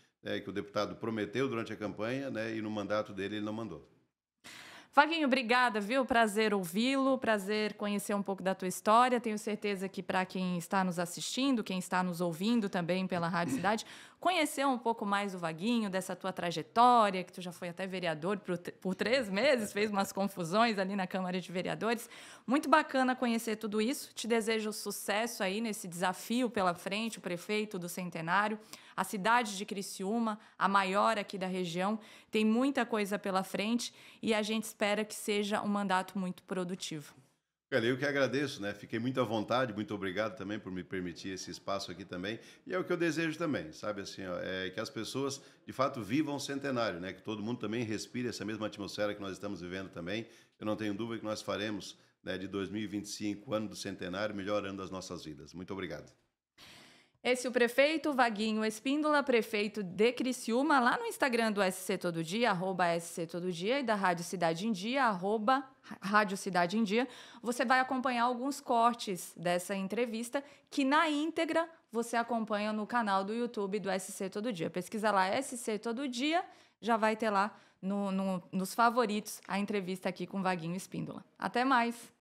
que o deputado prometeu durante a campanha, né, e no mandato dele ele não mandou. Vaguinho, obrigada, viu? Prazer ouvi-lo, prazer conhecer um pouco da tua história. Tenho certeza que para quem está nos assistindo, quem está nos ouvindo também pela Rádio Cidade, conhecer um pouco mais do Vaguinho, dessa tua trajetória, que tu já foi até vereador por 3 meses, fez umas confusões ali na Câmara de Vereadores. Muito bacana conhecer tudo isso. Te desejo sucesso aí nesse desafio pela frente, o prefeito do Centenário. A cidade de Criciúma, a maior aqui da região, tem muita coisa pela frente e a gente espera que seja um mandato muito produtivo. Eu que agradeço, né? Fiquei muito à vontade, muito obrigado também por me permitir esse espaço aqui também. E é o que eu desejo também, sabe assim, ó, que as pessoas de fato vivam o centenário, né? Que todo mundo também respire essa mesma atmosfera que nós estamos vivendo também. Eu não tenho dúvida que nós faremos, né, de 2025, ano do centenário, melhor ano das nossas vidas. Muito obrigado. Esse é o prefeito Vaguinho Espíndola, prefeito de Criciúma, lá no Instagram do SC Todo Dia, @SC Todo Dia, e da Rádio Cidade em Dia, @Rádio Cidade em Dia. Você vai acompanhar alguns cortes dessa entrevista, que na íntegra você acompanha no canal do YouTube do SC Todo Dia. Pesquisa lá SC Todo Dia, já vai ter lá nos favoritos a entrevista aqui com Vaguinho Espíndola. Até mais!